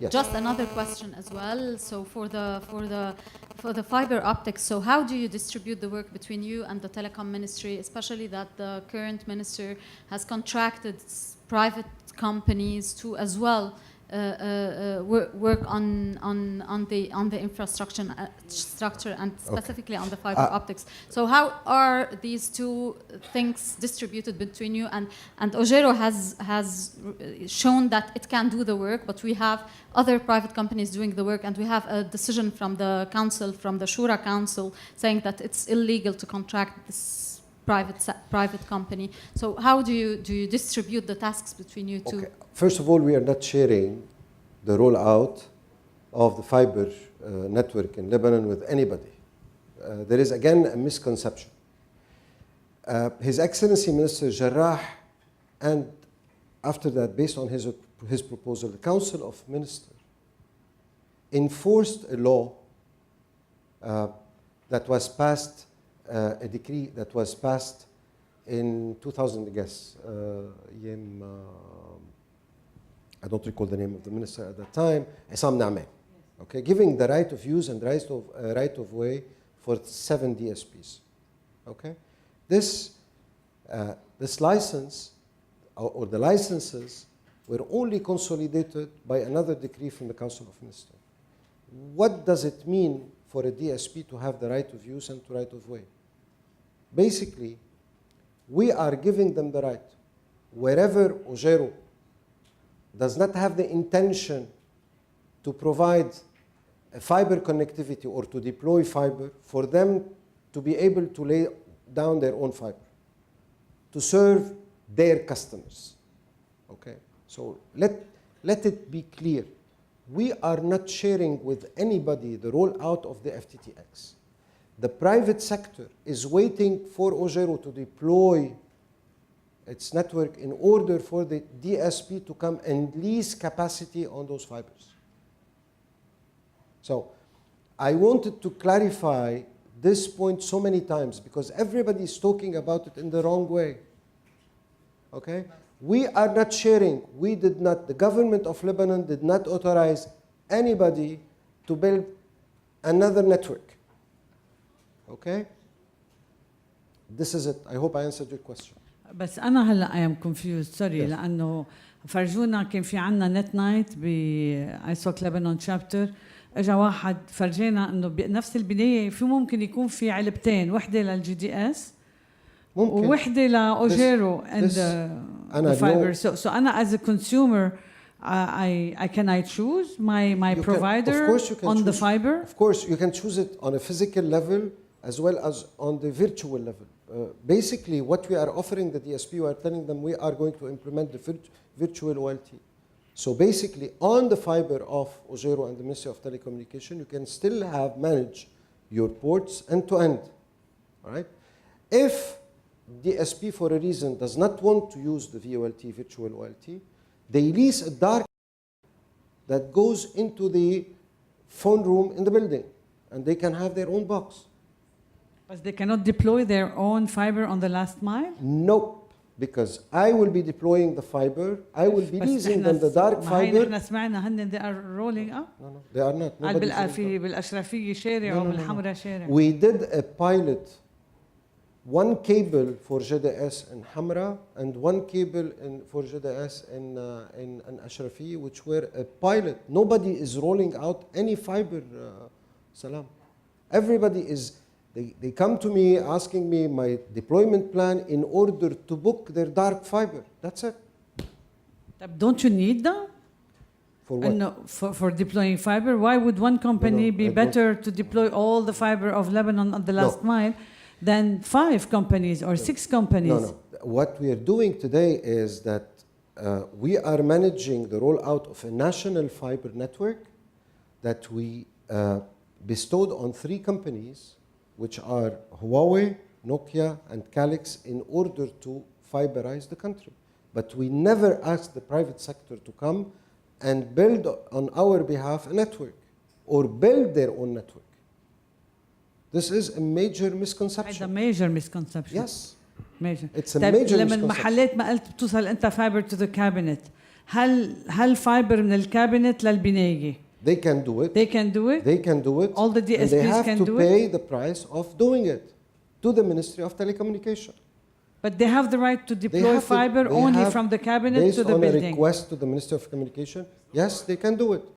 Yes. Just another question as well. So for the fiber optics, so how do you distribute the work between you and the telecom ministry, especially that the current minister has contracted private companies to as well work on the infrastructure structure and specifically on the fiber optics. So how are these two things distributed between you and Ogjero has shown that it can do the work, but we have other private companies doing the work, and we have a decision from the council, from the Shura Council, saying that it's illegal to contract this private company. So how do you distribute the tasks between you two? Okay. First of all, we are not sharing the rollout of the fiber network in Lebanon with anybody. There is again a misconception. His Excellency Minister Jarrah, and after that, based on his proposal, the Council of Ministers enforced a law that was passed, a decree that was passed in 2000, I guess. I don't recall the name of the minister at that time, Issam Na'man, okay, giving the right of use and right of way for 7 DSPs. Okay, this license or the licenses were only consolidated by another decree from the Council of Ministers. What does it mean for a DSP to have the right of use and right of way? Basically, we are giving them the right. Wherever Ogjero does not have the intention to provide a fiber connectivity or to deploy fiber, for them to be able to lay down their own fiber, to serve their customers. Okay, so let it be clear. We are not sharing with anybody the rollout of the FTTX. The private sector is waiting for Ogjero to deploy its network in order for the DSP to come and lease capacity on those fibers. So I wanted to clarify this point so many times because everybody is talking about it in the wrong way. Okay? We are not sharing. We did not, the government of Lebanon did not authorize anybody to build another network. Okay? This is it. I hope I answered your question. بس أنا هلا I am confused sorry لأنه فرجونا كان في عنا نت نايت بأيسوك لبنان شابتر اجى واحد فرجينا انه بنفس البدايه في ممكن يكون في علبتين وحده للجي دي اس ووحده لاوجيرو and the fiber so أنا as a consumer I can I choose my provider on the fiber? Of course you can choose it on a physical level as well as on the virtual level. Basically, what we are offering the DSP, we are telling them we are going to implement the virtual OLT. So basically, on the fiber of Ogjero and the Ministry of Telecommunication, you can still manage your ports end-to-end. All right? If DSP, for a reason, does not want to use the VOLT, virtual OLT, they lease a dark that goes into the phone room in the building, and they can have their own box. But they cannot deploy their own fiber on the last mile? Nope, because I will be deploying the fiber. I will be leasing them the dark fiber. احنا سمعنا هن they are rolling up. No, they are not. بالأشرفية شارع وبالحمراء شارع. We did a pilot, one cable for GDS in Hamra and one cable for GDS in Ashrafi, which were a pilot. Nobody is rolling out any fiber, Salam. Everybody is. They come to me asking me my deployment plan in order to book their dark fiber. That's it. Don't you need them? For what? For deploying fiber? Why would one company be better to deploy all the fiber of Lebanon on the last mile than 5 companies or 6 companies? No. What we are doing today is that we are managing the rollout of a national fiber network that we bestowed on 3 companies, which are Huawei, Nokia, and Calix, in order to fiberize the country. But we never asked the private sector to come and build on our behalf a network or build their own network. This is a major misconception. It's a major misconception. Yes. Major. It's a major لما misconception. المحلات ما قلت بتوصل انت fiber to the cabinet. هل فايبر من الكابينت للبناية؟ They can do it. They can do it. They can do it. All the and they DSPs have can to do pay it. the price of doing it to the Ministry of Telecommunication. But they have the right to deploy have to- fiber they only have- from the cabinet Based to the on a building. request to the Ministry of Communication, yes, they can do it.